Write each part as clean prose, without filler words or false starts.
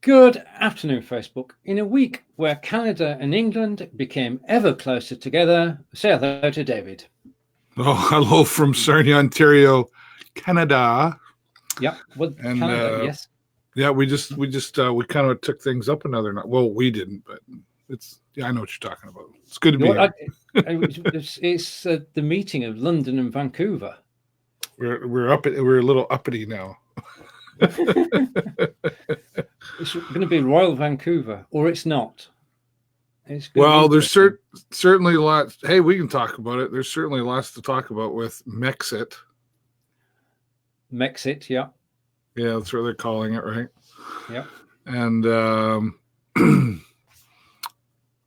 Good afternoon, Facebook. In a week where Canada and England became ever closer together, say hello to David. Oh, hello from Sarnia, Ontario, Canada. Yep, well, and, Canada, yes. Yeah, we kind of took things up another notch. Well, we didn't, but I know what you're talking about. It's good to be here. It's the meeting of London and Vancouver. We're a little uppity now. It's going to be Royal Vancouver, or it's not. Well, there's certainly lots. Hey, we can talk about it. There's certainly lots to talk about with Mexit. Mexit, yeah. Yeah, that's what they're calling it, right? Yeah. And I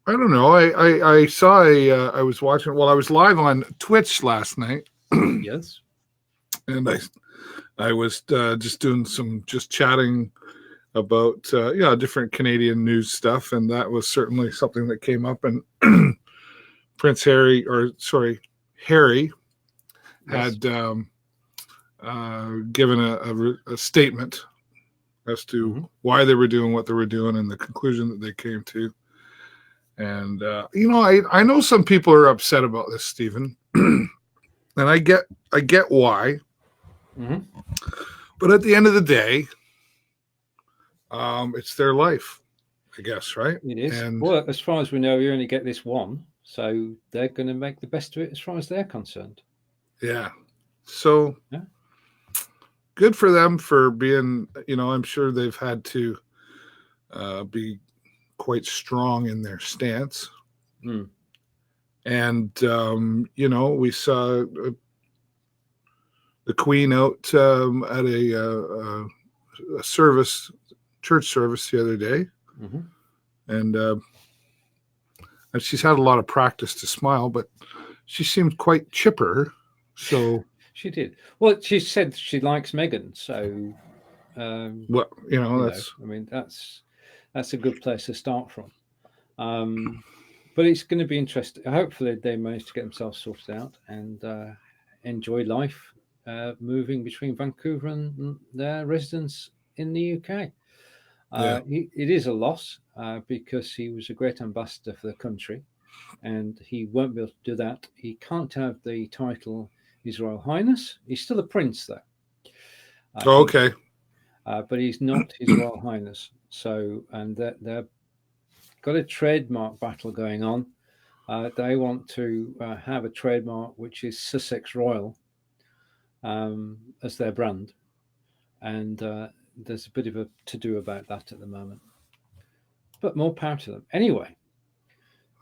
don't know. I saw I was watching. Well, I was live on Twitch last night. Yes. And I was just chatting about different Canadian news stuff, and that was certainly something that came up. And Harry had given a statement as to why they were doing what they were doing and the conclusion that they came to. And I know some people are upset about this, Stephen, and I get why. Mm-hmm. But at the end of the day, it's their life, I guess, right? It is. And well, as far as we know, you only get this one, so they're going to make the best of it as far as they're concerned. Yeah. So good for them for being, I'm sure they've had to be quite strong in their stance. Mm. And, we saw the Queen out at a church service the other day. Mm-hmm. And she's had a lot of practice to smile, but she seemed quite chipper. So she did. Well, she said she likes Meghan, so that's a good place to start from. But it's going to be interesting. Hopefully, they manage to get themselves sorted out and enjoy life, moving between Vancouver and their residence in the UK. It is a loss because he was a great ambassador for the country, and he won't be able to do that. He can't have the title His Royal Highness. He's still a prince, though. Okay. But he's not His Royal Highness. So, and they've got a trademark battle going on. They want to have a trademark which is Sussex Royal as their brand. And there's a bit of a to-do about that at the moment. But more power to them. Anyway,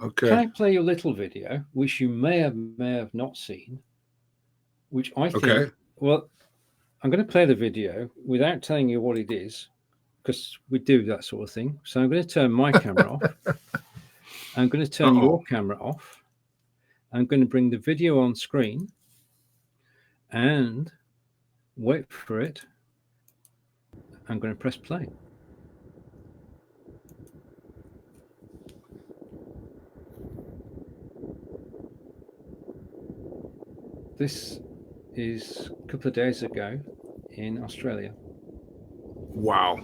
okay. Can I play your little video, which you may have not seen, which I think... Okay. Well, I'm going to play the video without telling you what it is, because we do that sort of thing. So I'm going to turn my camera off. I'm going to turn your camera off. I'm going to bring the video on screen and wait for it. I'm going to press play. This is a couple of days ago in Australia. Wow.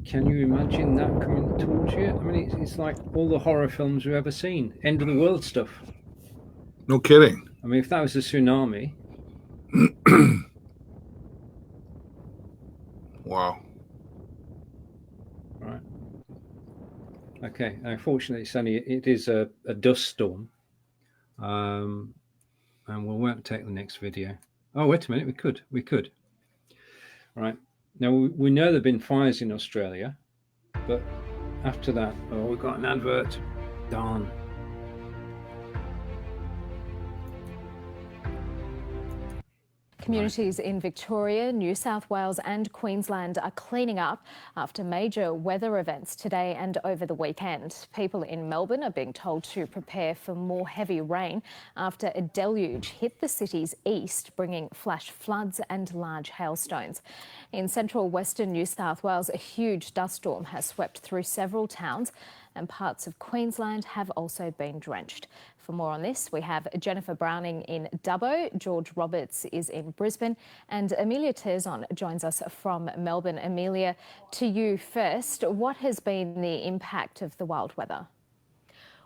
Can you imagine that coming towards you? I mean, it's like all the horror films we've ever seen. End of the world stuff. No kidding. I mean, if that was a tsunami. Wow. Right. Okay. Unfortunately, it is a dust storm. And we won't take the next video. Oh, wait a minute. We could. Right. Now, we know there have been fires in Australia, but after that, we've got an advert. Darn. Communities in Victoria, New South Wales and Queensland are cleaning up after major weather events today and over the weekend. People in Melbourne are being told to prepare for more heavy rain after a deluge hit the city's east, bringing flash floods and large hailstones. In central western New South Wales, a huge dust storm has swept through several towns and parts of Queensland have also been drenched. For more on this, we have Jennifer Browning in Dubbo, George Roberts is in Brisbane, and Amelia Terzon joins us from Melbourne. Amelia, to you first. What has been the impact of the wild weather?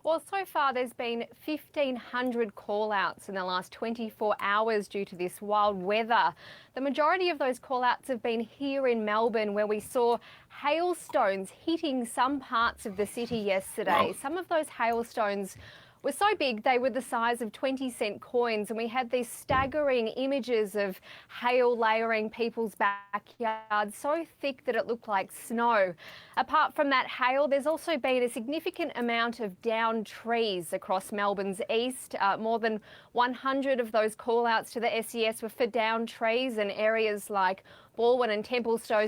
Well, so far there's been 1,500 call-outs in the last 24 hours due to this wild weather. The majority of those call-outs have been here in Melbourne, where we saw hailstones hitting some parts of the city yesterday. Wow. Some of those hailstones were so big they were the size of 20-cent coins, and we had these staggering images of hail layering people's backyards so thick that it looked like snow. Apart from that hail, there's also been a significant amount of downed trees across Melbourne's east. More than 100 of those call-outs to the SES were for downed trees in areas like Balwyn and Templestowe.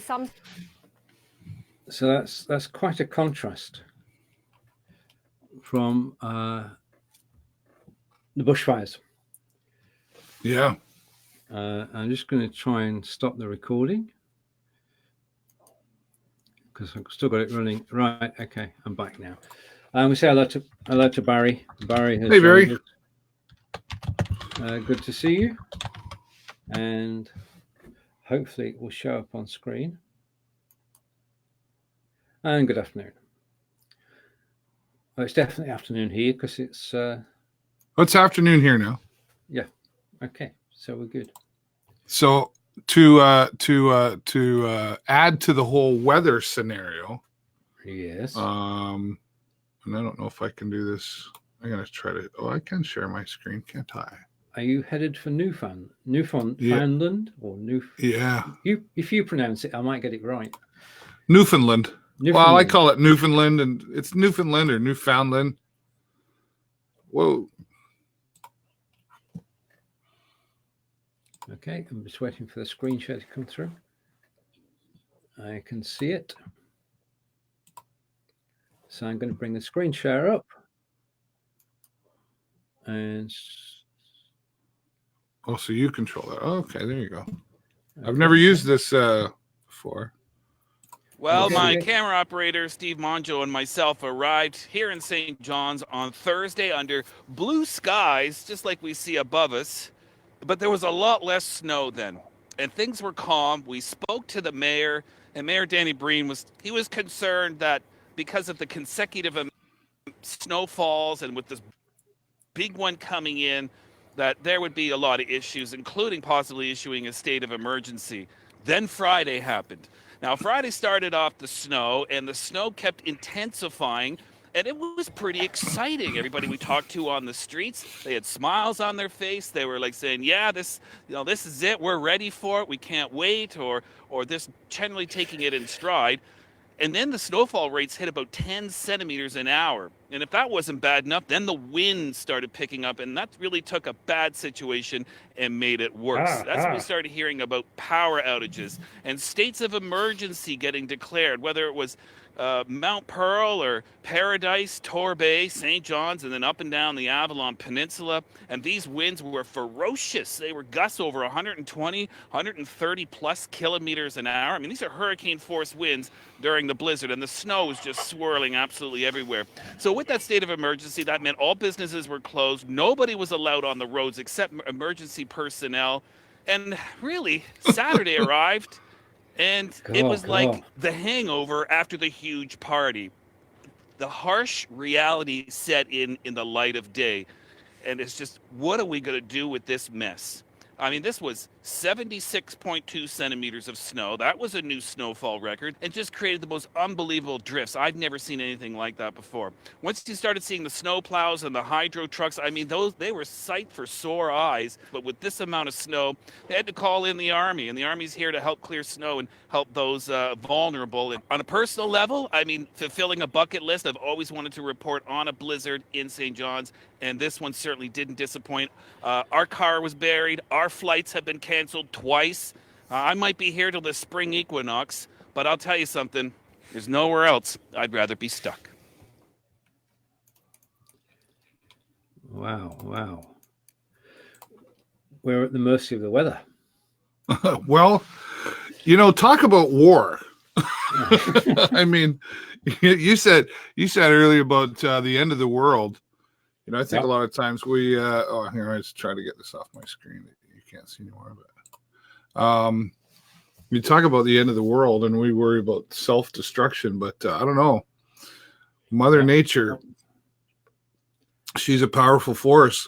So that's quite a contrast from the bushfires. Yeah. I'm just going to try and stop the recording because I've still got it running. Right, okay, I'm back now. We say hello to Barry. Barry has Hey, Barry. Good to see you, and hopefully it will show up on screen. And good afternoon. Well, it's definitely afternoon here because it's It's afternoon here now. yeah. Okay, so we're good. So to add to the whole weather scenario, Yes. and I don't know if I can do this. I'm gonna try to. Oh, I can share my screen, can't I? Are you headed for Newfoundland or New? Yeah, If you pronounce it, I might get it right. Newfoundland. Well, I Newfoundland. call it Newfoundland, and it's Newfoundland or Newfoundland. Whoa. Okay, I'm just waiting for the screen share to come through. I can see it. So I'm going to bring the screen share up. And Oh, so you control that. Oh, okay, there you go. I've never used this before. Well, Okay. my camera operator, Steve Monjo, and myself arrived here in St. John's on Thursday under blue skies, just like we see above us. But there was a lot less snow then, and things were calm. We spoke to the mayor, and Mayor Danny Breen was concerned that because of the consecutive snowfalls and with this big one coming in, that there would be a lot of issues, including possibly issuing a state of emergency. Then Friday happened. Now, Friday started off the snow, and the snow kept intensifying, and it was pretty exciting. Everybody we talked to on the streets, they had smiles on their face. They were like saying, yeah, this is it. We're ready for it. We can't wait, or this generally taking it in stride. And then the snowfall rates hit about 10 centimeters an hour. And if that wasn't bad enough, then the wind started picking up, and that really took a bad situation and made it worse. That's when we started hearing about power outages and states of emergency getting declared, whether it was Mount Pearl or Paradise, Torbay, St. John's, and then up and down the Avalon Peninsula. And these winds were ferocious. They were gusts over 120, 130 plus kilometers an hour. I mean, these are hurricane force winds during the blizzard, and the snow was just swirling absolutely everywhere. So with that state of emergency, that meant all businesses were closed. Nobody was allowed on the roads except emergency personnel. And really, Saturday arrived, and it was like the hangover after the huge party. The harsh reality set in the light of day. And it's just, what are we going to do with this mess? I mean, this was 76.2 centimeters of snow. That was a new snowfall record, and just created the most unbelievable drifts. I've never seen anything like that before. Once you started seeing the snow plows and the hydro trucks, I mean, they were sight for sore eyes. But with this amount of snow, they had to call in the Army, and the Army's here to help clear snow and help those vulnerable. And on a personal level, I mean, fulfilling a bucket list, I've always wanted to report on a blizzard in St. John's, and this one certainly didn't disappoint. Our car was buried. Our flights have been canceled twice. I might be here till the spring equinox, but I'll tell you something. There's nowhere else I'd rather be stuck. Wow. We're at the mercy of the weather. Well, talk about war. I mean, you said earlier about the end of the world. You know, I think Yep. a lot of times we. Here, I just try to get this off my screen. You can't see anymore, but you talk about the end of the world, and we worry about self-destruction. But I don't know, Mother Nature. She's a powerful force.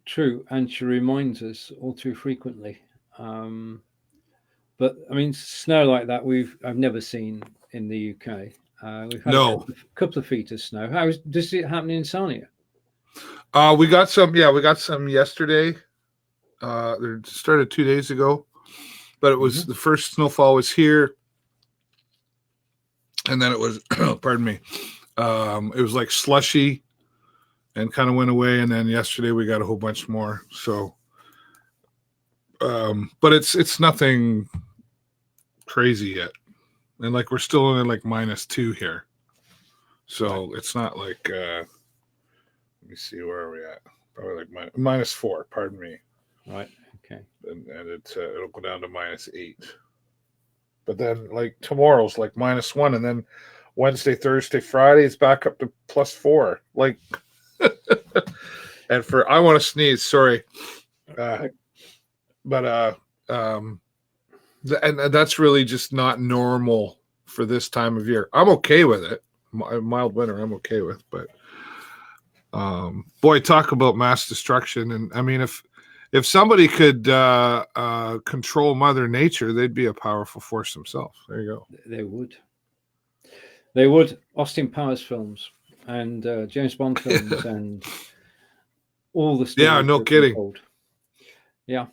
True, and she reminds us all too frequently. But I mean, snow like that I've never seen in the UK. We've had No. a couple of feet of snow. Does it happen in Sarnia? We got some. Yeah, we got some yesterday. They started 2 days ago, but it was the first snowfall was here, and then it was. Pardon me. It was like slushy, and kind of went away. And then yesterday we got a whole bunch more. So, but it's nothing crazy yet, and like we're still only like -2 here, so it's not like. Let me see, where are we at? Probably like -4. Pardon me. Right. Okay. And it'll go down to -8. But then like tomorrow's like -1, and then Wednesday, Thursday, Friday it's back up to +4. Like, and I want to sneeze. Sorry, but and that's really just not normal for this time of year. I'm okay with it. Mild winter, I'm okay with, but boy, talk about mass destruction. And I mean, if somebody could control Mother Nature, they'd be a powerful force themselves. There you go. They would. Austin Powers films and James Bond films and all the stories. Yeah, no kidding. Yeah,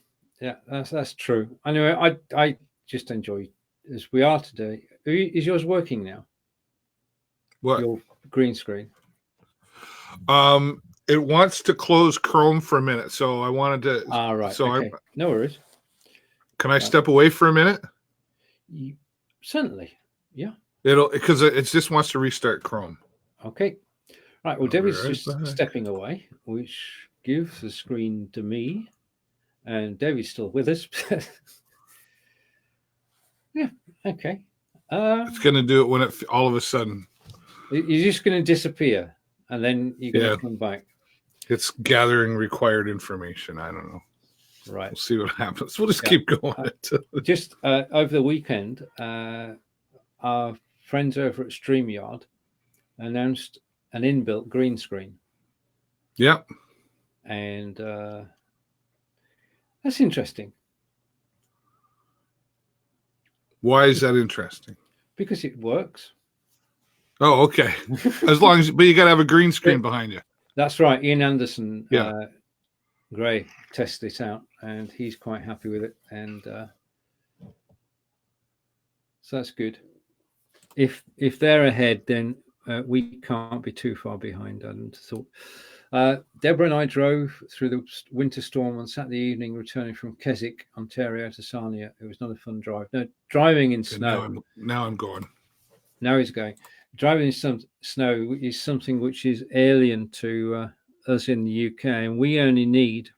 that's true. Anyway, I just enjoy as we are today. Is yours working now? What? Your green screen? It wants to close Chrome for a minute, so I wanted to. Right. So okay. No worries. Can I step away for a minute? Certainly. Yeah. Because it just wants to restart Chrome. Okay. Right. Well, Debbie's just stepping away, which gives the screen to me, and Debbie's still with us. Yeah. Okay. It's going to do it when it all of a sudden. You're just going to disappear, and then you're going to come back. It's gathering required information. I don't know. Right. We'll see what happens. We'll just keep going. Just over the weekend, our friends over at StreamYard announced an inbuilt green screen. Yep. And that's interesting. Why is that interesting? Because it works. Oh, okay. But you got to have a green screen behind you. That's right. Ian Anderson, Gray, tested it out, and he's quite happy with it. And so that's good. If they're ahead, then we can't be too far behind. I hadn't thought. Deborah and I drove through the winter storm on Saturday evening, returning from Keswick, Ontario to Sarnia. It was not a fun drive. No, driving in snow. Now I'm going. Now he's going. Driving in some snow is something which is alien to us in the UK, and we only need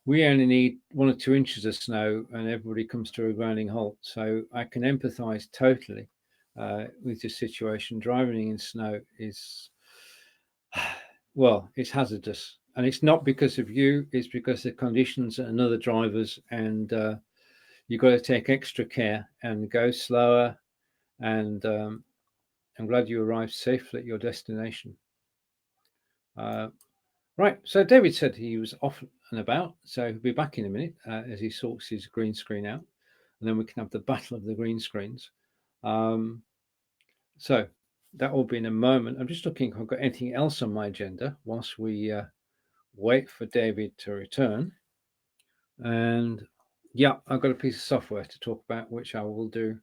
1 or 2 inches of snow, and everybody comes to a grinding halt. So I can empathise totally with the situation. Driving in snow is, well, it's hazardous, and it's not because of you. It's because of conditions and other drivers, and you've got to take extra care and go slower. And I'm glad you arrived safely at your destination. Right, so David said he was off and about, so he'll be back in a minute as he sorts his green screen out, and then we can have the battle of the green screens. So that will be in a moment. I'm just looking if I've got anything else on my agenda whilst we wait for David to return. And yeah, I've got a piece of software to talk about, which I will do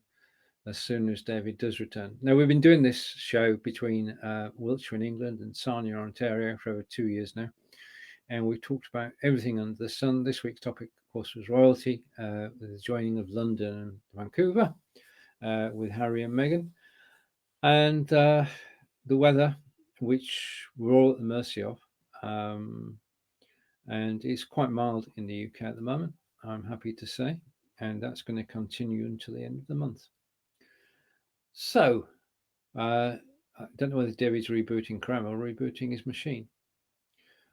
as soon as David does return. Now, we've been doing this show between Wiltshire in England and Sarnia, Ontario for over 2 years now. And we talked about everything under the sun. This week's topic, of course, was royalty, with the joining of London and Vancouver with Harry and Meghan. And the weather, which we're all at the mercy of. And it's quite mild in the UK at the moment, I'm happy to say. and that's going to continue until the end of the month. So, I don't know whether David's rebooting Chrome or rebooting his machine.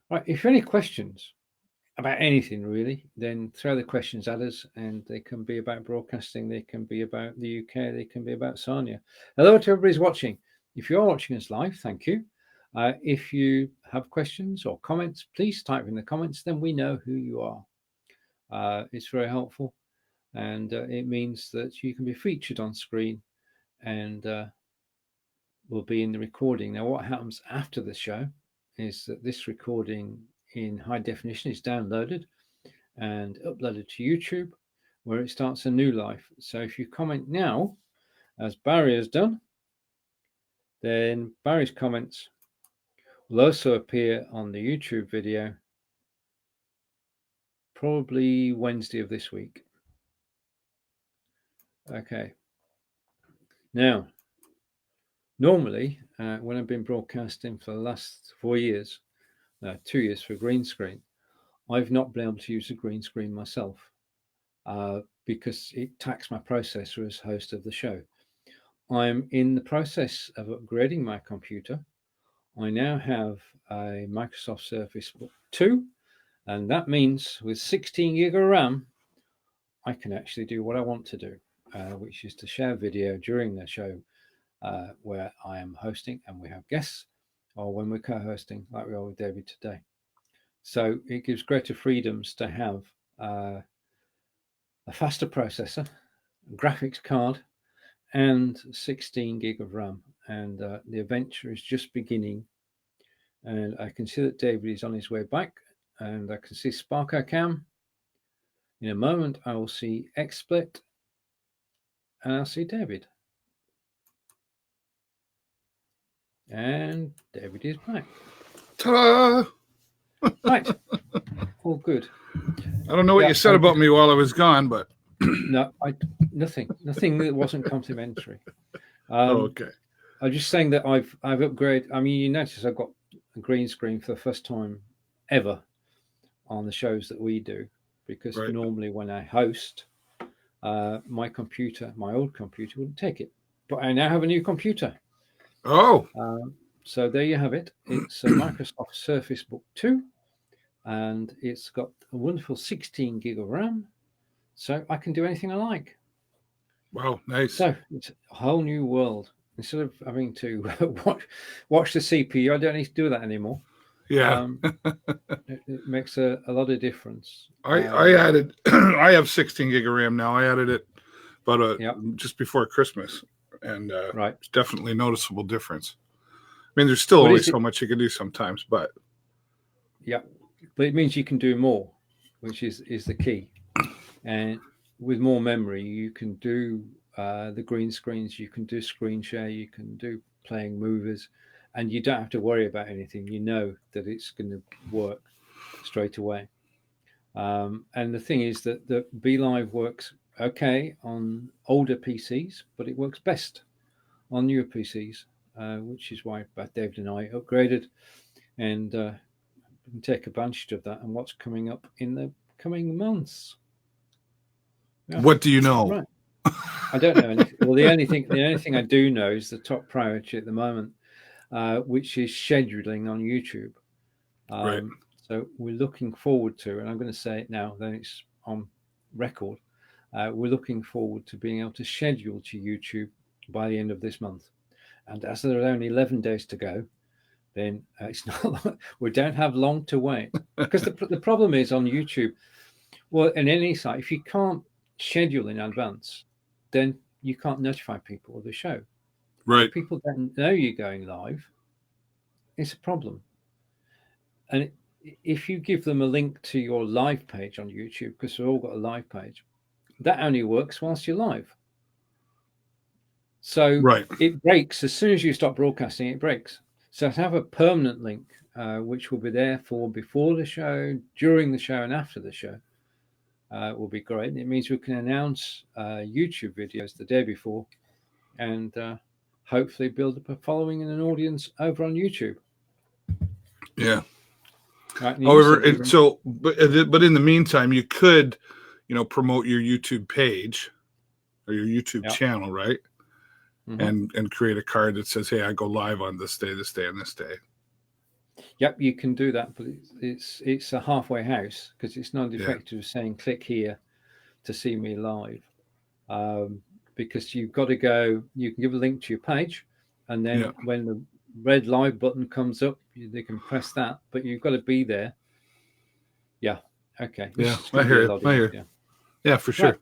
Right, if you have any questions about anything really, then throw the questions at us, and they can be about broadcasting, they can be about the UK, they can be about Sarnia. Hello to everybody's watching. If you're watching us live, thank you. If you have questions or comments, please type in the comments, then we know who you are. It's very helpful, and it means that you can be featured on screen and will be in the recording. Now, what happens after the show is that this recording in high definition is downloaded and uploaded to YouTube, where it starts a new life. So if you comment now, as Barry has done, then Barry's comments will also appear on the YouTube video probably Wednesday of this week. Okay. Now, normally, when I've been broadcasting for the last 4 years, 2 years for green screen, I've not been able to use a green screen myself because it taxed my processor as host of the show. I'm in the process of upgrading my computer. I now have a Microsoft Surface Book 2, and that means with 16 gig of RAM, I can actually do what I want to do, which is to share video during the show where I am hosting and we have guests, or when we're co-hosting like we are with David today. So it gives greater freedoms to have a faster processor, a graphics card, and 16 gig of RAM. And the adventure is just beginning. And I can see that David is on his way back, and I can see Sparko Cam. In a moment, I will see XSplit, and I'll see David. And David is back. Ta-da! Right. All good. I don't know what you said about me while I was gone, but no, nothing that wasn't complimentary. okay. I'm just saying that I've upgraded. I mean, you notice I've got a green screen for the first time ever on the shows that we do, because normally when I host, my old computer wouldn't take it. But I now have a new computer. Oh. So there you have it. It's a Microsoft Surface Book 2, and it's got a wonderful 16 gig of RAM, so I can do anything I like. Wow, nice. So it's a whole new world. Instead of having to watch the CPU, I don't need to do that anymore. Yeah. It makes a lot of difference. I added, I have 16 gig of RAM now. I added it about just before Christmas, and it's definitely noticeable difference. I mean, there's still only so much you can do sometimes, but but it means you can do more, which is the key. And with more memory, you can do the green screens, you can do screen share, you can do playing movies, and you don't have to worry about anything. You know that it's going to work straight away. And the thing is that the BeLive works okay on older PCs, but it works best on newer PCs, which is why David and I upgraded, and we can take advantage of that and what's coming up in the coming months. Yeah. What do you know? Right. I don't know anything. Well, the only thing I do know is the top priority at the moment, which is scheduling on YouTube. So we're looking forward to, and I'm going to say it now, then it's on record. We're looking forward to being able to schedule to YouTube by the end of this month. And as there are only 11 days to go, then it's not. We don't have long to wait, because the problem is on YouTube. Well, in any site, if you can't schedule in advance, then you can't notify people of the show. Right. If people don't know you're going live, it's a problem. And if you give them a link to your live page on YouTube, because we've all got a live page, that only works whilst you're live. So it breaks as soon as you stop broadcasting. It breaks. So to have a permanent link, which will be there for before the show, during the show, and after the show, will be great. It means we can announce YouTube videos the day before, and hopefully build up a following and an audience over on YouTube. Yeah. However, but in the meantime, you could promote your YouTube page or your YouTube channel, right? Mm-hmm. And create a card that says, "Hey, I go live on this day, and this day." Yep, you can do that, but it's a halfway house because it's not effective saying click here to see me live, because you've got to go. You can give a link to your page, and then when the red live button comes up, they can press that. But you've got to be there. Yeah. Okay. Yeah, I hear it. Yeah, for sure. Right.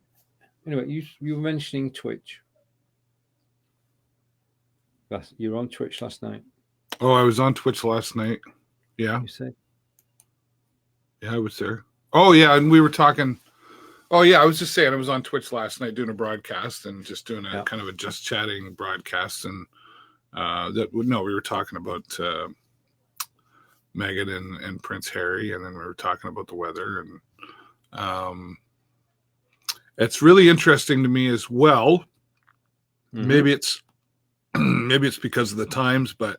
Anyway, you were mentioning Twitch. You were on Twitch last night. Oh, I was on Twitch last night. Yeah. You said? Yeah, I was there. Oh, yeah, and we were talking. Oh, yeah, I was just saying I was on Twitch last night doing a broadcast and just doing a kind of a just chatting broadcast. And we were talking about Meghan and Prince Harry, and then we were talking about the weather. And it's really interesting to me as well. Mm-hmm. Maybe it's because of the times, but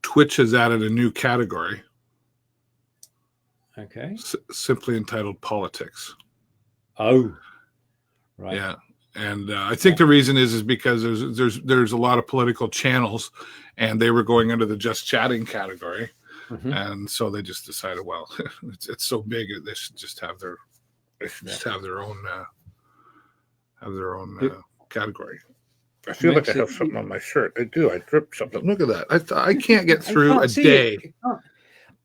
Twitch has added a new category. Okay. Simply entitled politics. Oh, right. Yeah, and I think the reason is because there's a lot of political channels, and they were going under the just chatting category, and so they just decided, well, it's so big, they should just have their own category. I feel like I have something on my shirt. I do. I dripped something. Look at that. I can't get through a day.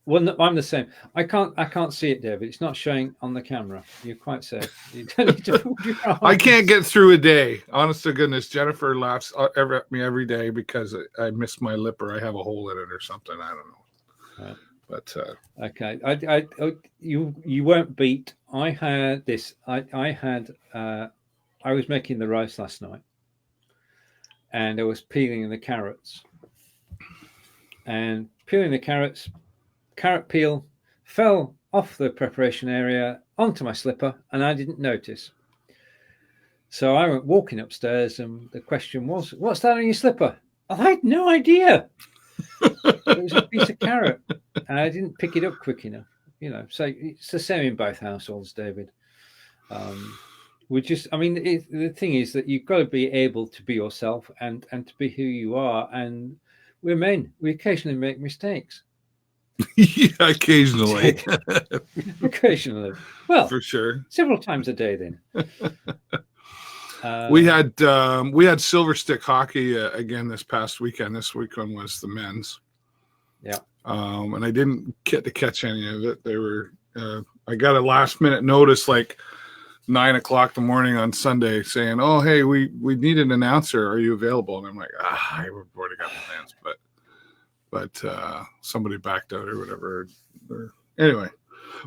Well, I'm the same. I can't see it, David. It's not showing on the camera. You're quite safe. You don't need to hold your eyes. I can't get through a day. Honest to goodness, Jennifer laughs at me every day because I miss my lip or I have a hole in it or something. I don't know. Right. But okay, you weren't beat. I had this. I was making the rice last night, and I was peeling the carrots. And peeling the carrots, carrot peel fell off the preparation area onto my slipper, and I didn't notice. So I went walking upstairs, and the question was, "What's that on your slipper?" I had no idea. It was a piece of carrot, and I didn't pick it up quick enough. So it's the same in both households, David. The thing is that you've got to be able to be yourself and to be who you are. And we're men. We occasionally make mistakes. Yeah, occasionally. Occasionally. Well, for sure. Several times a day then. We had silver stick hockey again this past weekend. This weekend was the men's. Yeah. And I didn't get to catch any of it. They were I got a last minute notice like 9:00 in the morning on Sunday saying, "Oh, hey, we need an announcer. Are you available?" And I'm like, I've already got plans, but somebody backed out or whatever. Anyway,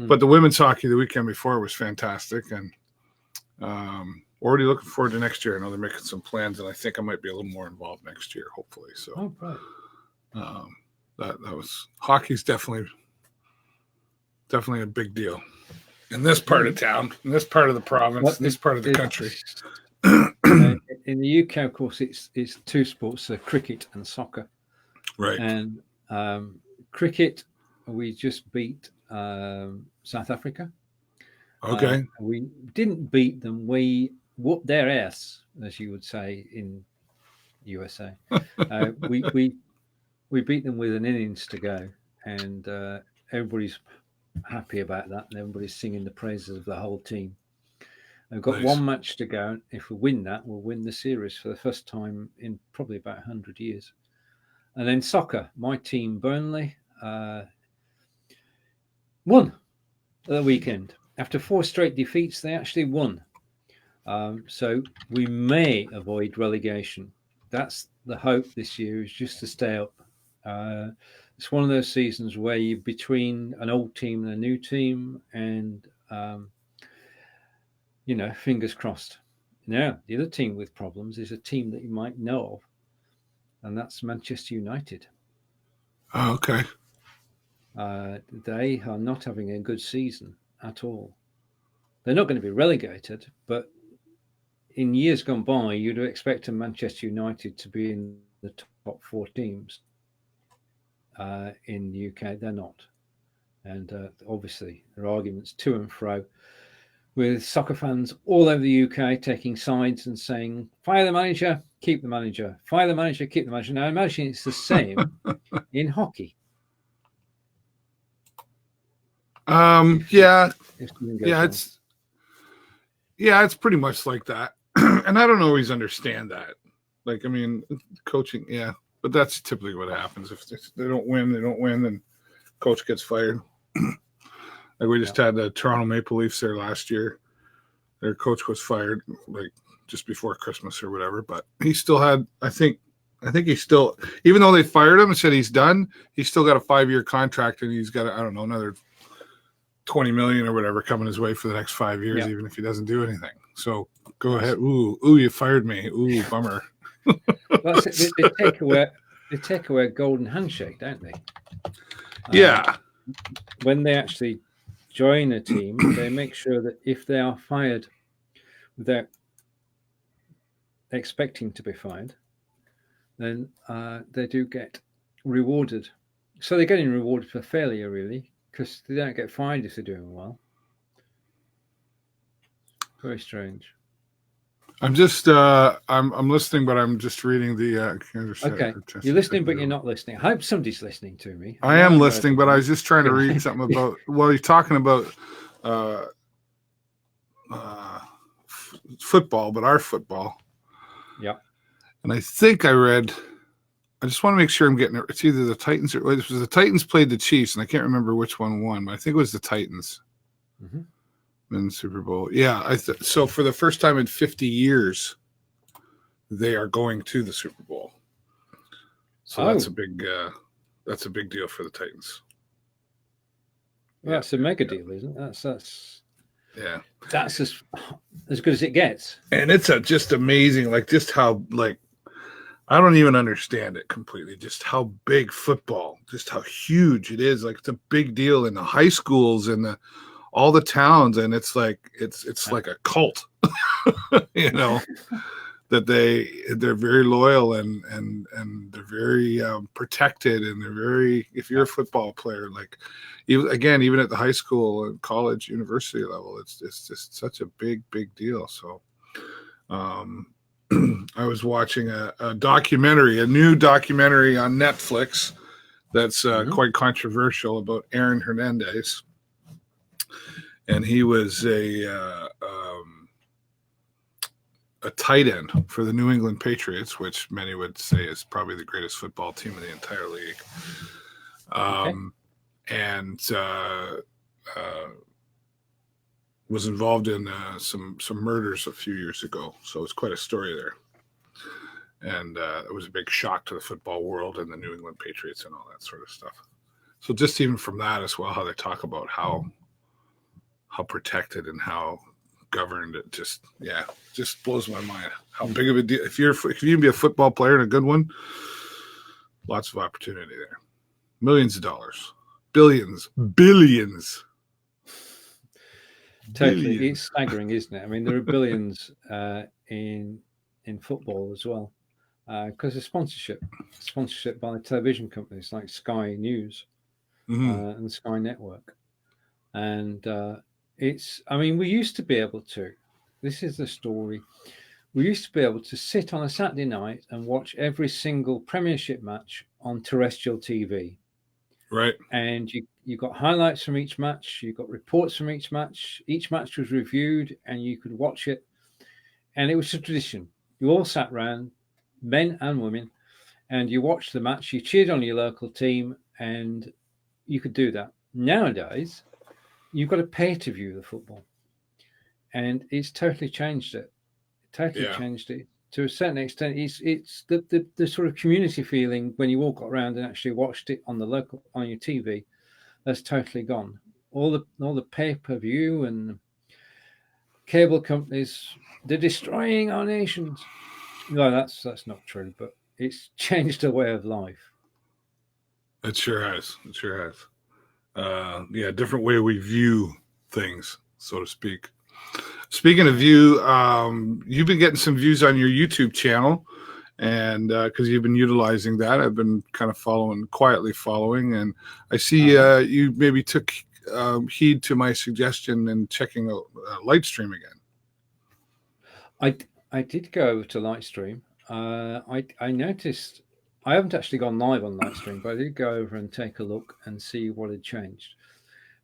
but the women's hockey the weekend before was fantastic, and already looking forward to next year. I know they're making some plans, and I think I might be a little more involved next year, hopefully. So, that was hockey's definitely a big deal in this part of town, in this part of the province, in this part of the country. In the UK, of course, it's two sports: cricket and soccer. Right. And cricket, we just beat South Africa. Okay. We didn't beat them. We whooped their ass, as you would say in USA. We beat them with an innings to go, and everybody's happy about that, and everybody's singing the praises of the whole team. We've got one match to go. If we win that, we'll win the series for the first time in probably about 100 years. And then soccer, my team, Burnley, won the weekend. After 4 straight defeats, they actually won. So we may avoid relegation. That's the hope this year, is just to stay up. It's one of those seasons where you're between an old team and a new team, and fingers crossed. Now, the other team with problems is a team that you might know of, and that's Manchester United. Oh, okay. They are not having a good season at all. They're not going to be relegated, but in years gone by, you'd expect Manchester United to be in the top 4 teams. In the UK, they're not. And obviously, there are arguments to and fro. with soccer fans all over the UK taking sides and saying, fire the manager, keep the manager, fire the manager, keep the manager. Now, I imagine it's the same in hockey. Yeah, If something goes yeah, wrong. it's pretty much like that. And I don't always understand that. Like, I mean, coaching, yeah, but that's typically what happens. If they don't win, then coach gets fired. Like we just had the Toronto Maple Leafs there last year. Their coach was fired like just before Christmas or whatever, but he still had, I think he still, even though they fired him and said he's done, he's still got a 5-year contract, and he's got, I don't know, another $20 million or whatever coming his way for the next 5 years, even if he doesn't do anything. So go ahead. Ooh, you fired me. Ooh, bummer. That's it. They take away a golden handshake, don't they? Yeah. When they actually join a team, they make sure that if they are fired without expecting to be fired, then they do get rewarded. So they're getting rewarded for failure, really, because they don't get fired if they're doing well. Very strange. I'm just I'm listening, but I'm just reading the Okay, you're listening, but you're not listening. I hope somebody's listening to me. I am listening, but I was just trying to read something about, well, you're talking about football, but our football. Yeah. And I think I just want to make sure I'm getting it. It's either the Titans or it was the Titans played the Chiefs, and I can't remember which one won, but I think it was the Titans. Mm-hmm. In the Super Bowl. Yeah. So for the first time in 50 years, they are going to the Super Bowl. So that's a big deal for the Titans. Well, that's a mega deal, isn't it? That's as good as it gets. And it's just amazing, like just how, like, I don't even understand it completely, just how big football, just how huge it is. Like, it's a big deal in the high schools and all the towns, and it's like it's like a cult, you know, that they're very loyal and they're very protected, and they're very, if you're a football player, like even at the high school and college, university level, it's just such a big deal. So I was watching a new documentary on Netflix that's quite controversial about Aaron Hernandez. And he was a tight end for the New England Patriots, which many would say is probably the greatest football team in the entire league. And was involved in some murders a few years ago. So it's quite a story there. And it was a big shock to the football world and the New England Patriots and all that sort of stuff. So just even from that as well, how they talk about how protected and how governed, it just blows my mind. How big of a deal, if you can be a football player and a good one, lots of opportunity there. Millions of dollars, billions. Totally, Billions. it's staggering, isn't it? I mean, there are billions in football as well, because of sponsorship by the television companies like Sky News and Sky Network, and we used to be able to. This is the story. We used to be able to sit on a Saturday night and watch every single Premiership match on terrestrial TV. Right. And you got highlights from each match. You got reports from each match. Each match was reviewed, and you could watch it. And it was a tradition. You all sat around, men and women, and you watched the match. You cheered on your local team, and you could do that. Nowadays, you've got to pay to view the football, and it's totally changed it. Changed it to a certain extent. It's the sort of community feeling when you walk around and actually watched it on your TV. That's totally gone. All the pay-per-view and cable companies, they're destroying our nations. No, that's not true, but it's changed the way of life. It sure has. Different way we view things, so to speak. Speaking of view, you've been getting some views on your YouTube channel, and because you've been utilizing that, I've been kind of quietly following, and I see you maybe took heed to my suggestion and checking out Lightstream again. I did go over to Lightstream. I noticed I haven't actually gone live on Lightstream, but I did go over and take a look and see what had changed.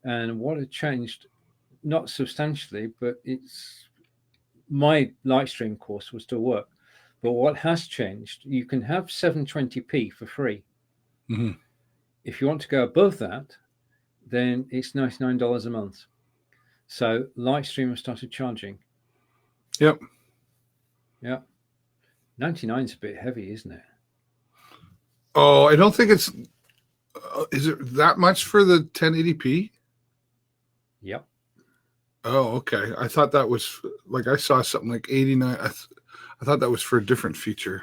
And what had changed, not substantially, but it's my Lightstream course will still work. But what has changed, you can have 720p for free. Mm-hmm. If you want to go above that, then it's $99 a month. So Lightstream has started charging. Yep. Yeah. 99 is a bit heavy, isn't it? Oh, I don't think it's. Is it that much for the 1080p? Yep. Oh, okay. I thought that was like I saw something like 89. I thought that was for a different feature.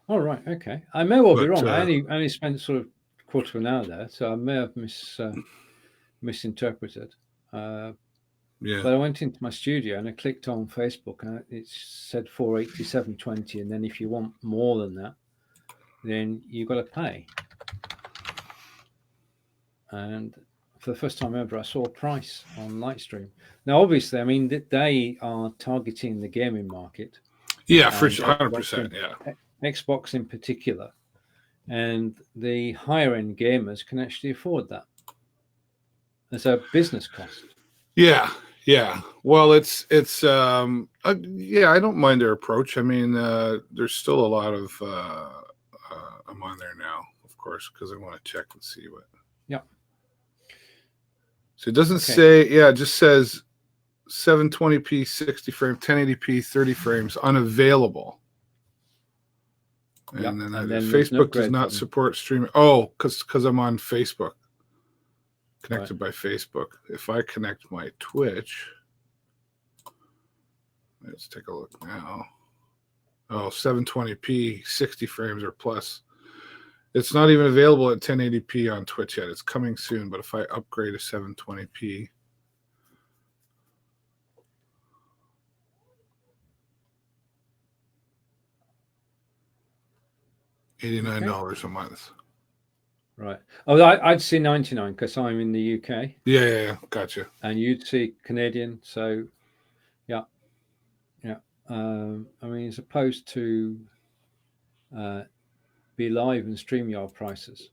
Oh, right. Okay. I may well be But, wrong. I only spent sort of a quarter of an hour there, so I may have misinterpreted. Yeah. But I went into my studio and I clicked on Facebook and it said 487.20, and then if you want more than that, then you've got to pay. And for the first time ever, I saw a price on Lightstream. Now, obviously, I mean, they are targeting the gaming market. Yeah, for sure, 100%. Yeah. Xbox in particular. And the higher end gamers can actually afford that as a business cost. Yeah. Yeah. Well, it's yeah, I don't mind their approach. I mean, there's still a lot of I'm on there now, of course, because I want to check and see what. Yeah. So it doesn't say, it just says 720p 60 frames, 1080p 30 frames unavailable. And then Facebook does not support streaming. Oh, because I'm on Facebook. Connected by Facebook. If I connect my Twitch, let's take a look now. Oh, 720p 60 frames or plus. It's not even available at 1080p on Twitch yet. It's coming soon, but if I upgrade to 720p, $89 a month. Right. Oh, I'd see 99 because I'm in the UK. Yeah, gotcha. And you'd see Canadian. So, yeah. I mean, as opposed to Be Live and StreamYard prices,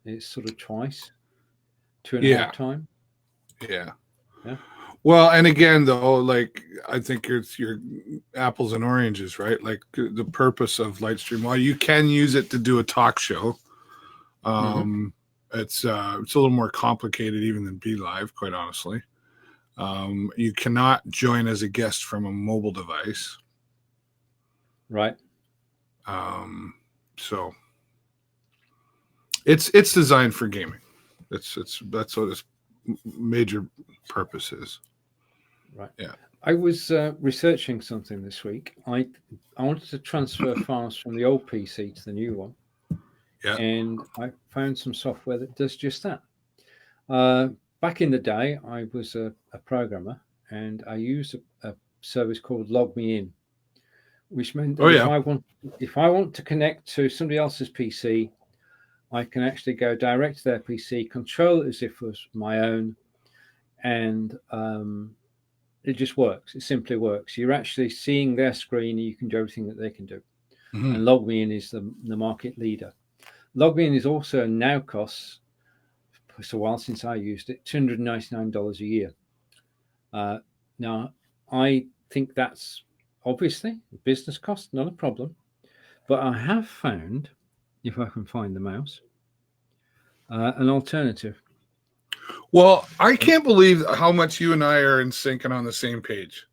it's sort of twice, 2.5 times. Yeah. Well, and again, though, like I think it's your apples and oranges, right? Like the purpose of Lightstream, while you can use it to do a talk show, it's a little more complicated even than Be Live, quite honestly. You cannot join as a guest from a mobile device, right? So it's designed for gaming. That's what its major purpose is. Right. Yeah. I was researching something this week. I wanted to transfer files from the old PC to the new one. Yeah. And I found some software that does just that. Back in the day, I was a programmer, and I used a service called Log Me In, which meant that if I want to connect to somebody else's PC, I can actually go direct to their PC, control it as if it was my own, and it just works. It simply works. You're actually seeing their screen, and you can do everything that they can do. Mm-hmm. And Log Me In is the market leader. Log Me In is also now costs, it's a while since I used it, $299 a year. Now, I think that's obviously a business cost, not a problem. But I have found, if I can find the mouse, an alternative. Well, I can't believe how much you and I are in sync and on the same page.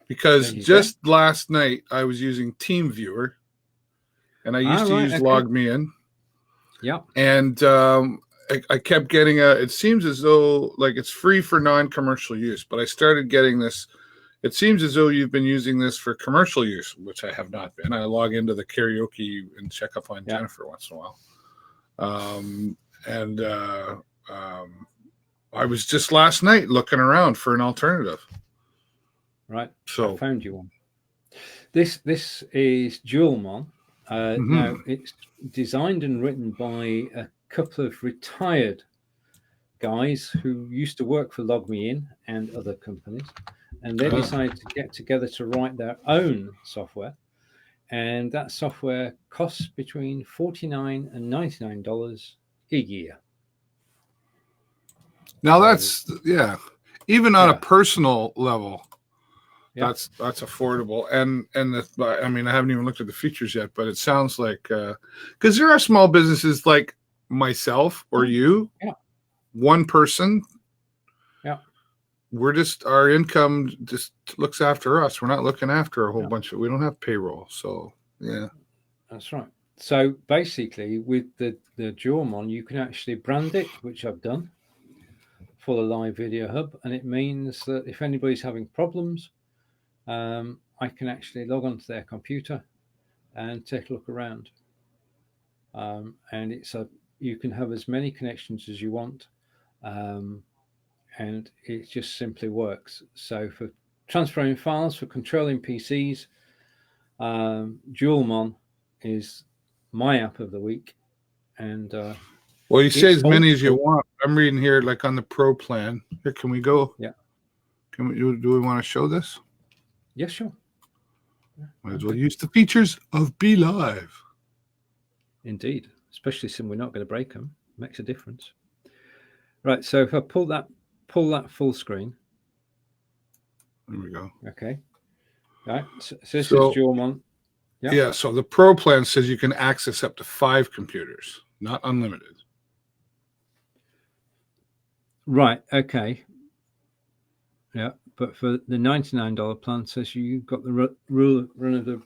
Because just last night I was using TeamViewer, and I used to use Log Me In. Yeah. And I kept getting it seems as though like it's free for non-commercial use, but I started getting this. It seems as though you've been using this for commercial use, which I have not been. I log into the karaoke and check up on Jennifer once in a while. I was just last night looking around for an alternative. Right. So I found you one. This is Dualmon. Now it's designed and written by a couple of retired guys who used to work for Log Me In and other companies, and they decided to get together to write their own software. And that software costs between $49 and $99 a year. Now that's even on a personal level, Yeah. that's affordable. And I mean, I haven't even looked at the features yet, but it sounds like because there are small businesses like myself or you, one person. Yeah. We're just, our income just looks after us. We're not looking after a whole bunch of, we don't have payroll. So, yeah. That's right. So basically with the Dualmon, you can actually brand it, which I've done for the live video hub. And it means that if anybody's having problems, I can actually log onto their computer and take a look around. And you can have as many connections as you want. And it just simply works. So for transferring files, for controlling PCs, Dualmon is my app of the week. And well, you say as many as you want. I'm reading here, like on the Pro plan. Here, can we go? Yeah. Do we want to show this? Yes, sure. Might as well use the features of Be Live. Indeed, especially since we're not going to break them. Makes a difference. Right. So if I pull that full screen. There we go. Okay. Right. So this is Dualmon. Yeah. So the Pro plan says you can access up to 5 computers, not unlimited. Right. Okay. Yeah. But for the $99 plan, says you've got the run of the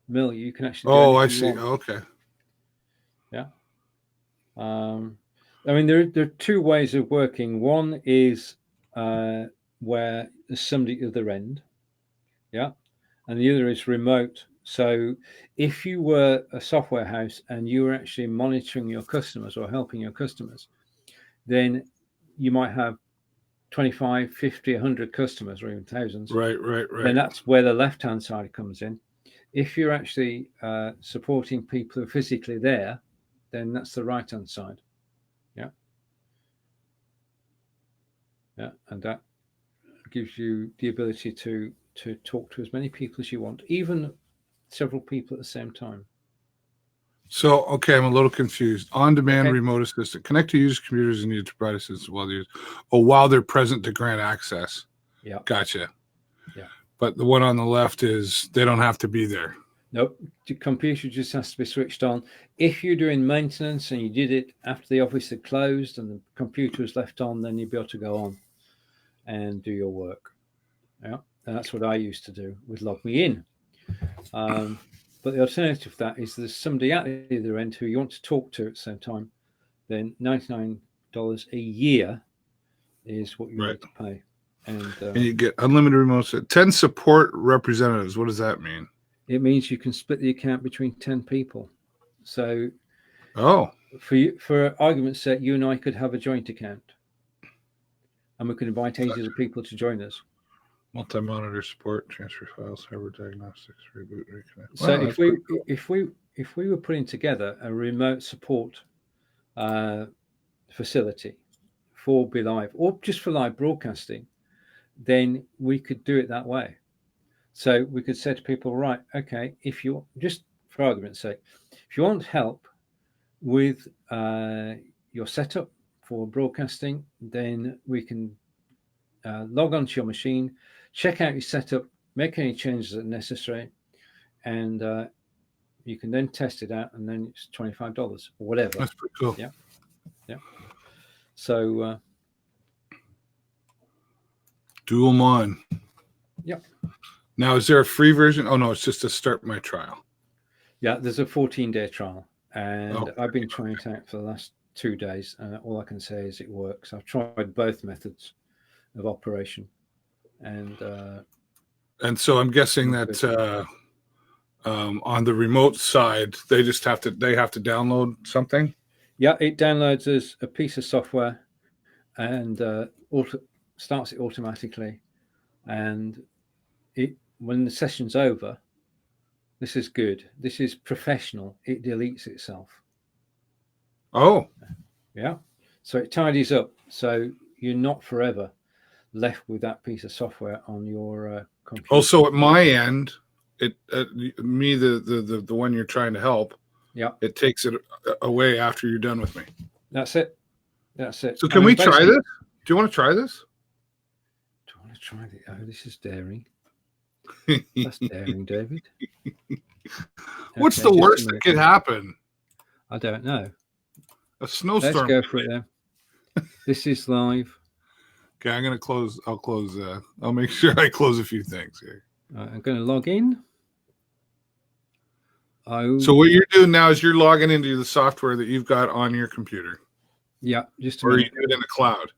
mill. You can actually. I see. Okay. Yeah. I mean, there are 2 ways of working. One is where there's somebody at the other end. Yeah. And the other is remote. So if you were a software house and you were actually monitoring your customers or helping your customers, then you might have 25, 50, 100 customers or even thousands. Right. Then that's where the left-hand side comes in. If you're actually supporting people who are physically there, then that's the right-hand side. Yeah. Yeah. And that gives you the ability to talk to as many people as you want, even several people at the same time. So, okay, I'm a little confused. On-demand remote assistant. Connect to users' computers and needed to provide assistance while they're present to grant access. Yeah. Gotcha. Yeah. But the one on the left is they don't have to be there. Nope. The computer just has to be switched on. If you're doing maintenance and you did it after the office had closed and the computer was left on, then you'd be able to go on and do your work. Yeah. And that's what I used to do with Log Me In. But the alternative to that is there's somebody at the other end who you want to talk to at the same time. Then $99 a year is what you need to pay. And you get unlimited remote 10 support representatives. What does that mean? It means you can split the account between 10 people. So for argument's sake, you and I could have a joint account. And we could invite 80 other people to join us. Multi-monitor support, transfer files, server diagnostics, reboot, reconnect. So if we were putting together a remote support facility for Be Live or just for live broadcasting, then we could do it that way. So we could say to people, right, okay, if you just for argument's sake, if you want help with your setup for broadcasting, then we can log onto your machine, check out your setup, make any changes that are necessary, and you can then test it out, and then it's $25 or whatever. That's pretty cool. Yeah. So Dualmon. Yep. Now, is there a free version? Oh no, it's just to start my trial. Yeah, there's a 14-day trial, and I've been trying it out for the last 2 days, and all I can say is it works. I've tried both methods of operation, and so I'm guessing that on the remote side, they have to download something. Yeah, it downloads as a piece of software, and starts it automatically, and when the session's over, this is good. This is professional. It deletes itself. Oh, yeah. So it tidies up. So you're not forever left with that piece of software on your computer. Also, at my end, it me the one you're trying to help. Yeah, it takes it away after you're done with me. that's it. That's it. So can we try this? Do you want to try this? Do you want to try it? Oh, this is daring. That's daring, David. What's Okay, the just a worst that minute. could happen? I don't know. A snowstorm. Let's go for it then. This is live. Okay, I'm gonna close. I'll close. I'll make sure I close a few things here. I'm going to log in. Oh, So what you're doing now is you're logging into the software that you've got on your computer, yeah, just a or you minute. do it in the cloud.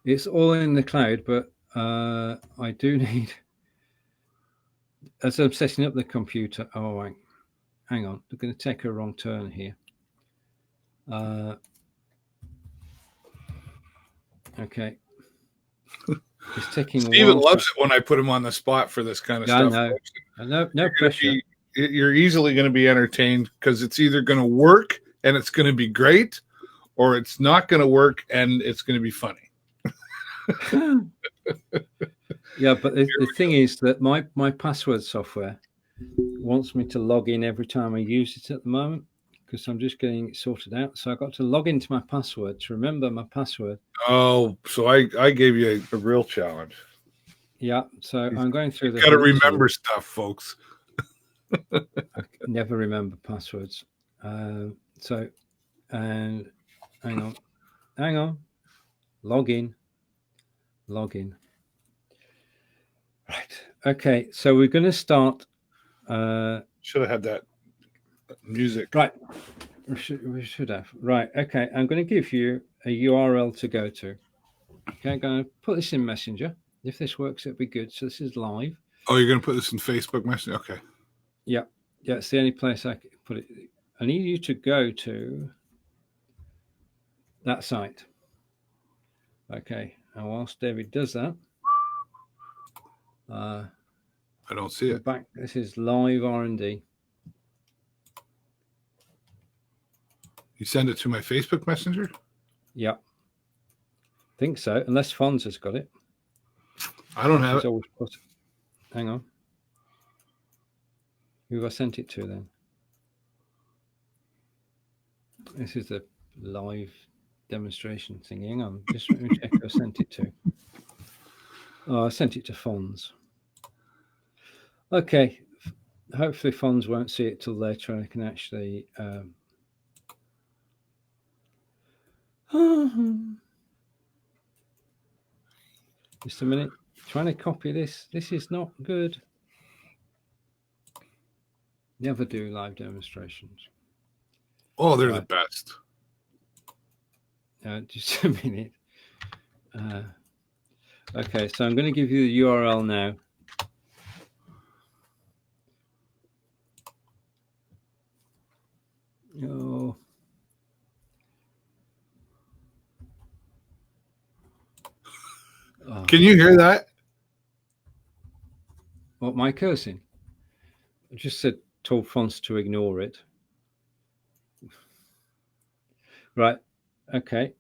It's all in the cloud, but I do need, as I'm setting up the computer. Oh, wait, hang on. I'm going to take a wrong turn here. Okay. It's taking. Steven loves it when I put him on the spot for this kind of stuff. I know. No pressure. You're easily going to be entertained because it's either going to work and it's going to be great, or it's not going to work and it's going to be funny. Yeah, but the thing is that my password software wants me to log in every time I use it at the moment because I'm just getting it sorted out. So I got to log into my password to remember my password. Oh, so I gave you a real challenge. Yeah, so I'm going through Got to remember stuff, folks. I never remember passwords. And hang on, log in. Right. Okay. So we're going to start. Should have had that music. Right. We should have. Right. Okay. I'm going to give you a URL to go to. Okay. I'm going to put this in Messenger. If this works, it'll be good. So this is live. Oh, you're going to put this in Facebook Messenger? Okay. Yeah. Yeah. It's the only place I can put it. I need you to go to that site. Okay. And whilst David does that, I don't see it. Back. This is live R&D. You send it to my Facebook Messenger? Yeah. Think so, unless Fonz has got it. I don't have it. Hang on. Who have I sent it to then? This is the live demonstration thing. Hang on. Just let me check who I sent it to. Oh, I sent it to Fonz. Okay. Hopefully Fonz won't see it till later and I can actually just a minute. Trying to copy this. This is not good. Never do live demonstrations. Oh, they're the best. Just a minute. Okay, so I'm going to give you the URL now. Oh. Can you hear that? What, my cursing? I just told Fonz to ignore it. Right. Okay.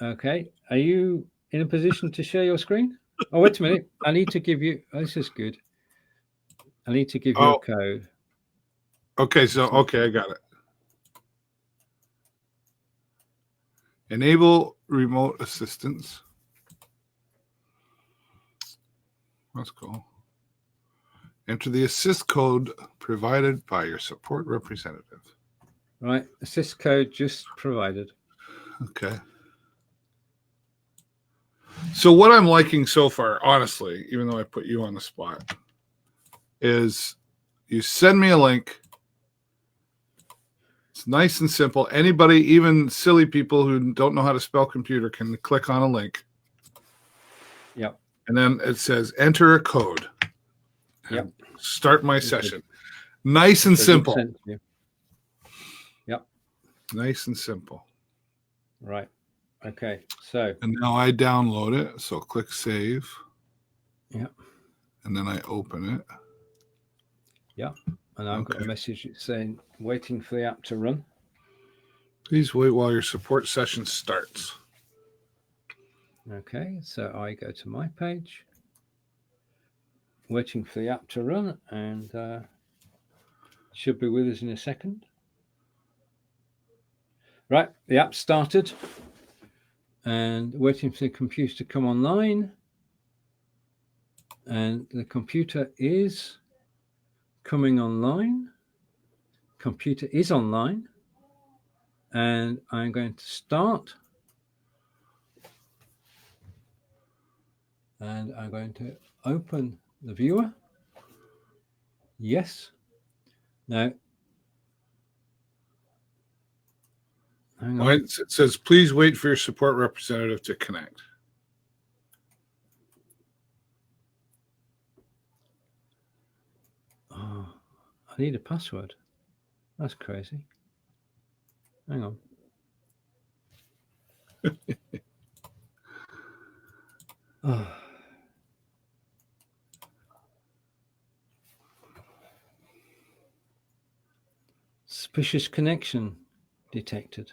Okay. Are you in a position to share your screen? Oh, wait a minute. I need to give you. Oh, this is good. I need to give you a code. Okay. So, okay, I got it. Enable remote assistance. That's cool. Enter the assist code provided by your support representative. Right. Assist code just provided. Okay. So what I'm liking so far, honestly, even though I put you on the spot, is you send me a link. It's nice and simple. Anybody, even silly people who don't know how to spell computer, can click on a link. Yep. And then it says enter a code. Yep. Start my session. Nice and simple. Yep. Nice and simple. Right. Okay. So. And now I download it. So click save. Yep. And then I open it. Yep. And I've got a message saying waiting for the app to run. Please wait while your support session starts. Okay, so I go to my page, waiting for the app to run, and should be with us in a second. Right, the app started, and waiting for the computer to come online. And the computer is coming online. Computer is online, and I'm going to start. And I'm going to open the viewer. Yes. Now, hang on. It says, please wait for your support representative to connect. Oh, I need a password. That's crazy. Hang on. Oh. Suspicious connection detected.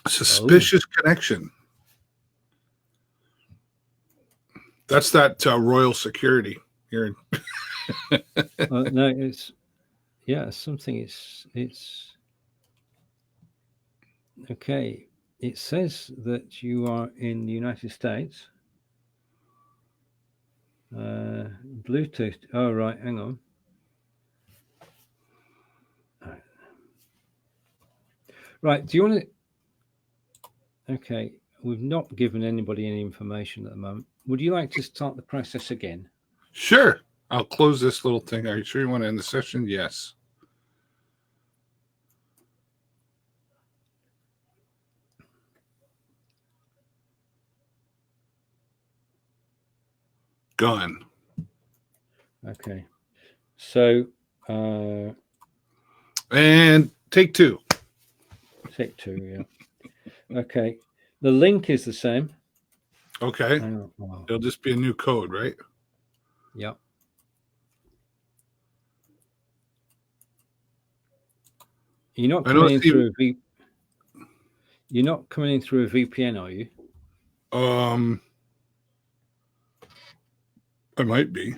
Suspicious connection. That's that Royal Security here. No, it's something. It's okay. It says that you are in the United States. Bluetooth. Oh, right. Hang on. Right. Do you want to? Okay. We've not given anybody any information at the moment. Would you like to start the process again? Sure. I'll close this little thing. Are you sure you want to end the session? Yes. Gone. Okay. So, and take two. Take two, yeah. Okay. The link is the same. Okay. Oh. It'll just be a new code, right? Yep. You're not coming in through You're not coming in through a VPN, are you? I might be.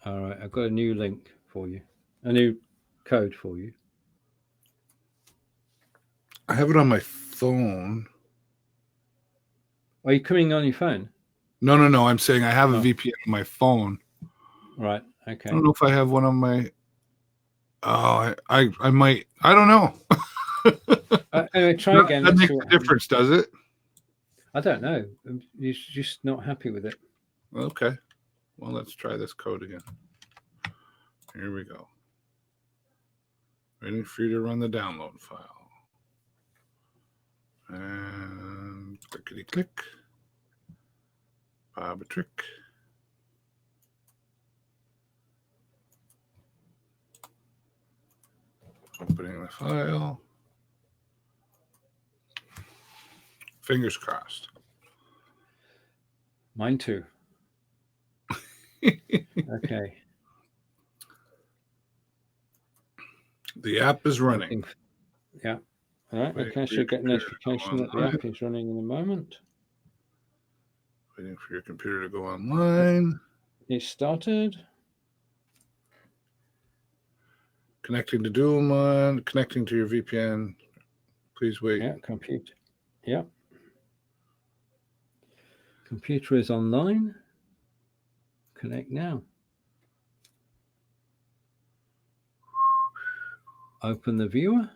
All right. I've got a new link for you. A new code for you. I have it on my phone. Are you coming on your phone? No. I'm saying I have a VPN on my phone. Right. Okay. I don't know if I have one on my. Oh, I might. I don't know. Anyway, try again. That makes a difference, does it? I don't know. You're just not happy with it. Okay. Well, let's try this code again. Here we go. Waiting for you to run the download file. And clickety click. Bob a trick. Opening the file. Fingers crossed. Mine too. Okay. The app is running. Yeah. All right. Okay. I should get notification that the app is running in a moment. Waiting for your computer to go online. It started. Connecting to DualMon. Connecting to your VPN. Please wait. Yeah. Computer. Yeah. Computer is online. Connect now. Open the viewer.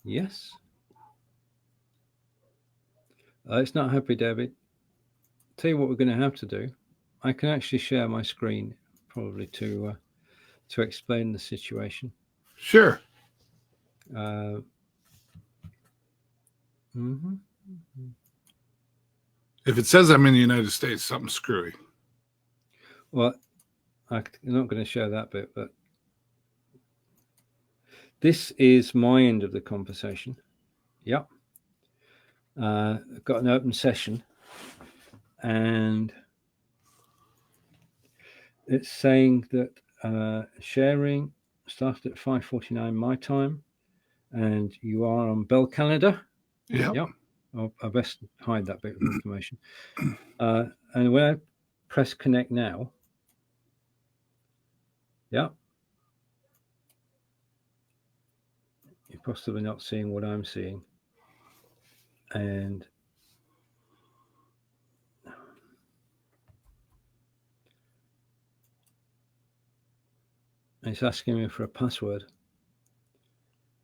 Yes. It's not happy, David. Tell you what we're going to have to do. I can actually share my screen probably to explain the situation. Sure. If it says I'm in the United States, something's screwy. Well, I'm not going to show that bit, but this is my end of the conversation. Yep. I've got an open session, and it's saying that sharing started at 5:49 my time, and you are on Bell Canada. Yeah. Yep. I best hide that bit of information. And when I press connect now, yeah, you're possibly not seeing what I'm seeing. And it's asking me for a password.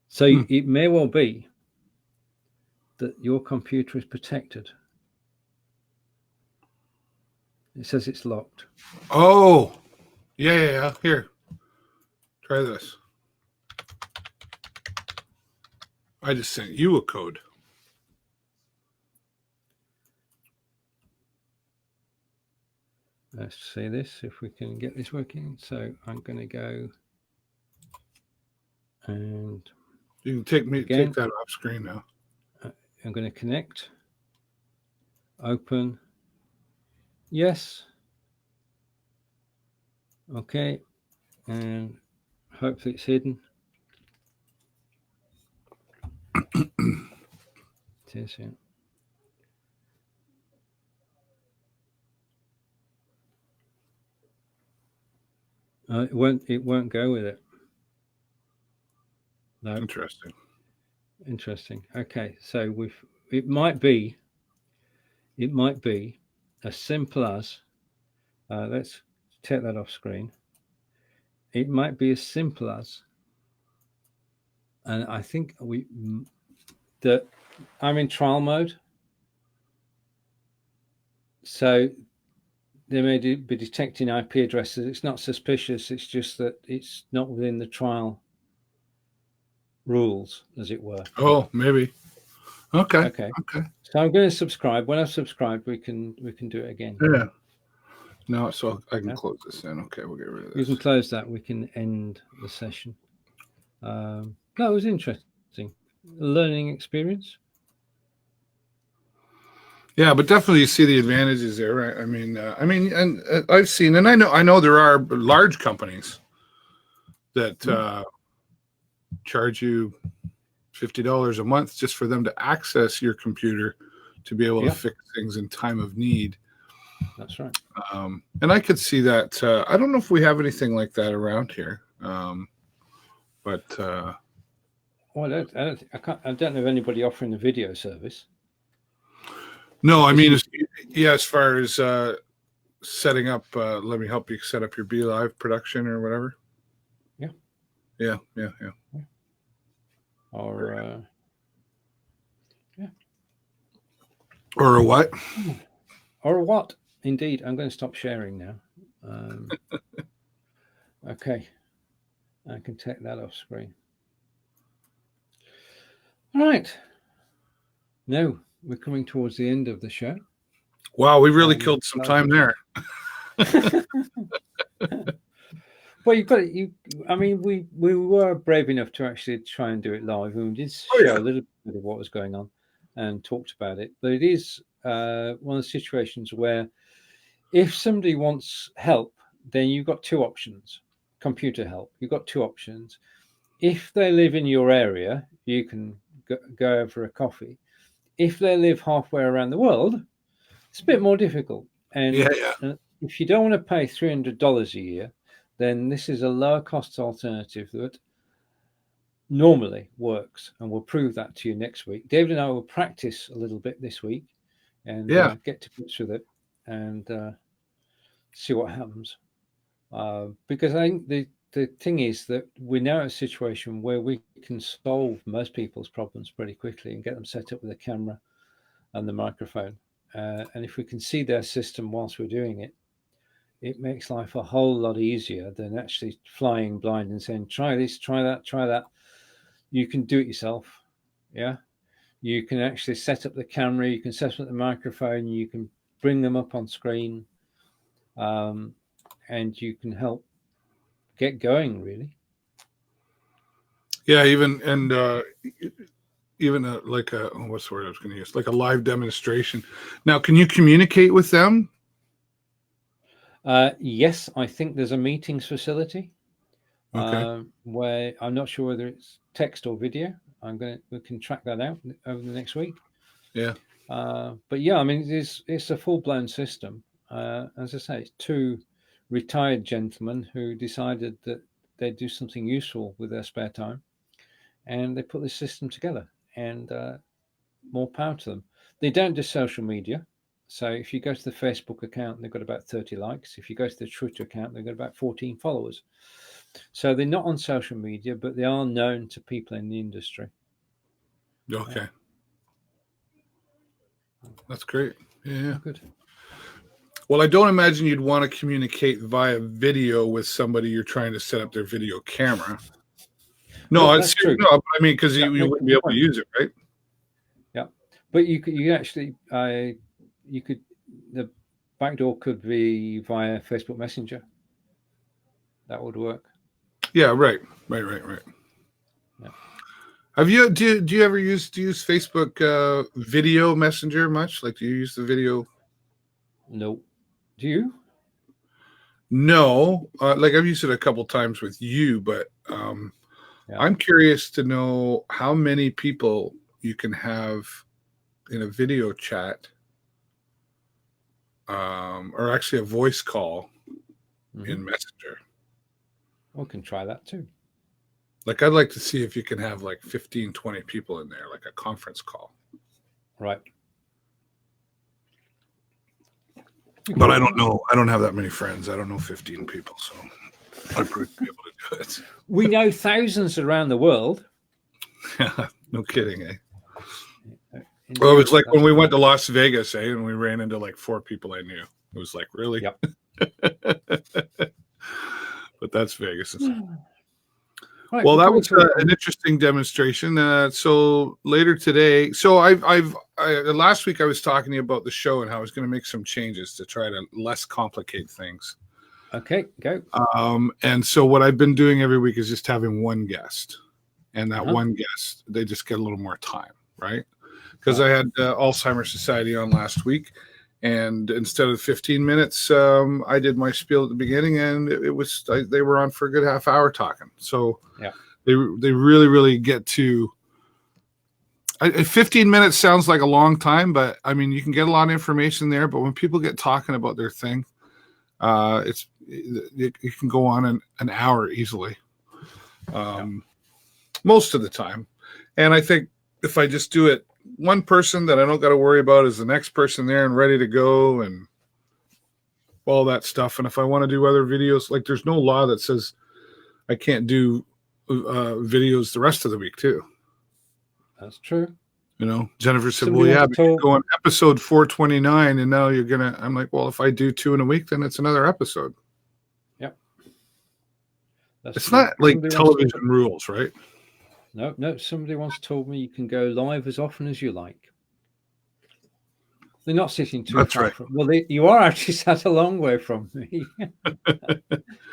So it may well be that your computer is protected. It says it's locked. Oh, yeah. Here, try this. I just sent you a code. Let's see this, if we can get this working. So I'm going to go and You can take that off screen now. I'm going to connect, open, yes, okay, and hopefully it's hidden. It is, yeah. It won't go with it. No. Interesting. Okay, so it might be as simple as let's take that off screen. It might be as simple as, and I think that I'm in trial mode, so they may be detecting IP addresses. It's not suspicious. It's just that it's not within the trial rules, as it were. Oh, maybe. Okay. So I'm going to subscribe. When I've subscribed, we can do it again. Yeah. No, so I can close this in. Okay, we'll get rid of this. You can close that. We can end the session. No, it was interesting. Learning experience. Yeah, but definitely you see the advantages there, right? I mean, and I've seen, and I know there are large companies that charge you $50 a month just for them to access your computer to be able to fix things in time of need. That's right. And I could see that. I don't know if we have anything like that around here, but well, I don't know of anybody offering a video service. No, I mean, as far as setting up, let me help you set up your Be Live production or whatever. Yeah. Or Or a what? Or what? Indeed, I'm going to stop sharing now. Okay, I can take that off screen. All right. No, we're coming towards the end of the show. Wow, we really killed some time there. Well, you've got it. I mean, we were brave enough to actually try and do it live. We did show a little bit of what was going on and talked about it. But it is one of the situations where if somebody wants help, then you've got two options. Computer help. You've got two options. If they live in your area, you can go over a coffee. If they live halfway around the world, it's a bit more difficult. And if you don't want to pay $300 a year, then this is a lower cost alternative that normally works. And we'll prove that to you next week. David and I will practice a little bit this week and get to grips with it and see what happens. Because I think the thing is that we're now in a situation where we can solve most people's problems pretty quickly and get them set up with a camera and the microphone. And if we can see their system whilst we're doing it, it makes life a whole lot easier than actually flying blind and saying, try this, try that, try that. You can do it yourself. Yeah. You can actually set up the camera. You can set up the microphone. You can bring them up on screen. And you can help get going, really. Yeah, even like a what's the word I was going to use? Like a live demonstration. Now, can you communicate with them? Yes, I think there's a meetings facility where I'm not sure whether it's text or video. We can track that out over the next week. Yeah. But yeah, I mean, it's a full blown system. As I say, it's two retired gentlemen who decided that they'd do something useful with their spare time, and they put this system together. And more power to them. They don't do social media. So if you go to the Facebook account, they've got about 30 likes. If you go to the Twitter account, they've got about 14 followers. So they're not on social media, but they are known to people in the industry. Okay. That's great. Yeah. Good. Well, I don't imagine you'd want to communicate via video with somebody you're trying to set up their video camera. No, Well, it's that's true. No, but I mean, because you wouldn't be able to use it, right? Yeah, but you actually you could, the backdoor could be via Facebook Messenger. That would work. Yeah, right. Yeah. Have you do you ever use Facebook video messenger much? Like, do you use the video? No. Do you? No, like I've used it a couple times with you, but I'm curious to know how many people you can have in a video chat, or actually a voice call in Messenger. We can try that too. Like, I'd like to see if you can have like 15, 20 people in there, like a conference call. Right. But I don't know. I don't have that many friends. I don't know 15 people, so I'd probably be able to do it. We know thousands around the world. No kidding, eh? Well, it was like when we went to Las Vegas, and we ran into like 4 people I knew. It was like, really? Yep. But that's Vegas. Right, Well, that was an interesting demonstration. So later today, so I've last week I was talking to you about the show and how I was going to make some changes to try to less complicate things. Okay, go. And so what I've been doing every week is just having one guest, and that one guest, they just get a little more time, right? Because I had Alzheimer's Society on last week, and instead of 15 minutes, I did my spiel at the beginning, and they were on for a good half hour talking. So they really, really get to. 15 minutes sounds like a long time, but I mean, you can get a lot of information there. But when people get talking about their thing, it can go on an hour easily, most of the time. And I think if I just do it, one person that I don't got to worry about is the next person there and ready to go and all that stuff. And if I want to do other videos, like, there's no law that says I can't do videos the rest of the week too. That's true. You know, Jennifer said, well, yeah, but you go on episode 429 and now you're going to, I'm like, well, if I do 2 in a week, then it's another episode. Yep. It's not like television rules, right? No. Somebody once told me you can go live as often as you like. They're not sitting too far from. Well, you are actually sat a long way from me.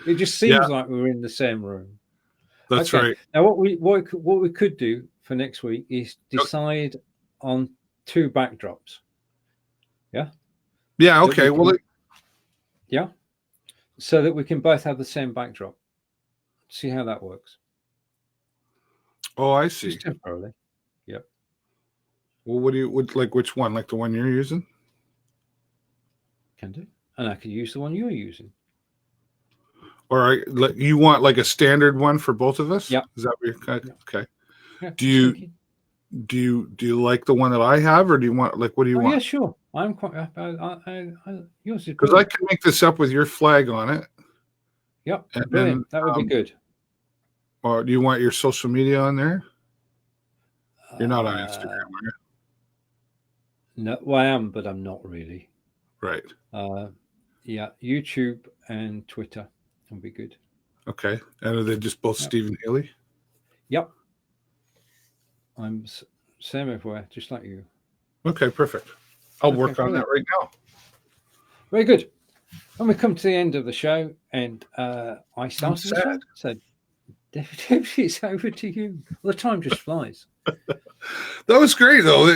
It just seems like we're in the same room. That's right. Now, what we could do for next week is decide on 2 backdrops. Yeah. Yeah. Okay. So that we can both have the same backdrop. See how that works. Oh, I see. Just temporarily. Yep. Well, which one? Like the one you're using? Can do. And I could use the one you're using. Or you want like a standard one for both of us? Yeah. Is that what you're okay? Yeah, do you like the one that I have, or do you want, like, what do you want? Yeah, sure. I'm quite. Yours is because I can make this up with your flag on it. Yep. Brilliant. That would be good. Or do you want your social media on there? You're not on Instagram, are you? No, well, I am, but I'm not really. Right. Yeah, YouTube and Twitter will be good. Okay. And are they just both Stephen Healey? Yep. I'm same everywhere, just like you. Okay, perfect. I'll work on that right now. Very good. And we come to the end of the show, and I started the show. So, David, it's over to you. Well, the time just flies. That was great, though.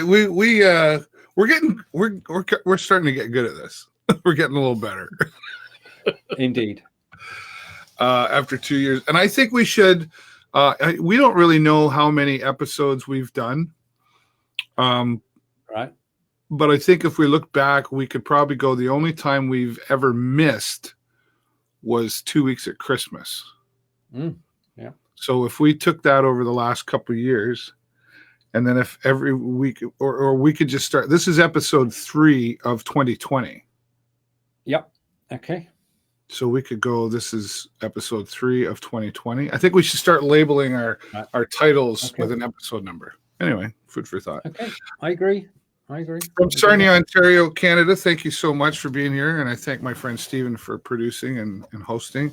We're starting to get good at this. We're getting a little better. Indeed. After 2 years, and I think we should. We don't really know how many episodes we've done. Right. But I think if we look back, we could probably go the only time we've ever missed was 2 weeks at Christmas. Yeah. So if we took that over the last couple of years, and then if every week, or we could just start, this is episode 3 of 2020. Yep. Okay. So we could go, this is episode 3 of 2020. I think we should start labeling our titles with an episode number. Anyway, food for thought. Okay. I agree. From Sarnia, Ontario, Canada, thank you so much for being here. And I thank my friend Stephen for producing and hosting.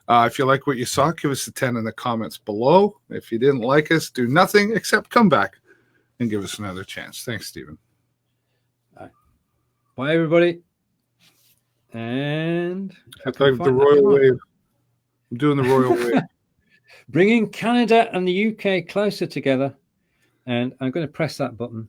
If you like what you saw, give us a 10 in the comments below. If you didn't like us, do nothing except come back and give us another chance. Thanks, Stephen. Bye, everybody. And It's like the royal wave. I'm doing the royal wave. Bringing Canada and the UK closer together. And I'm going to press that button.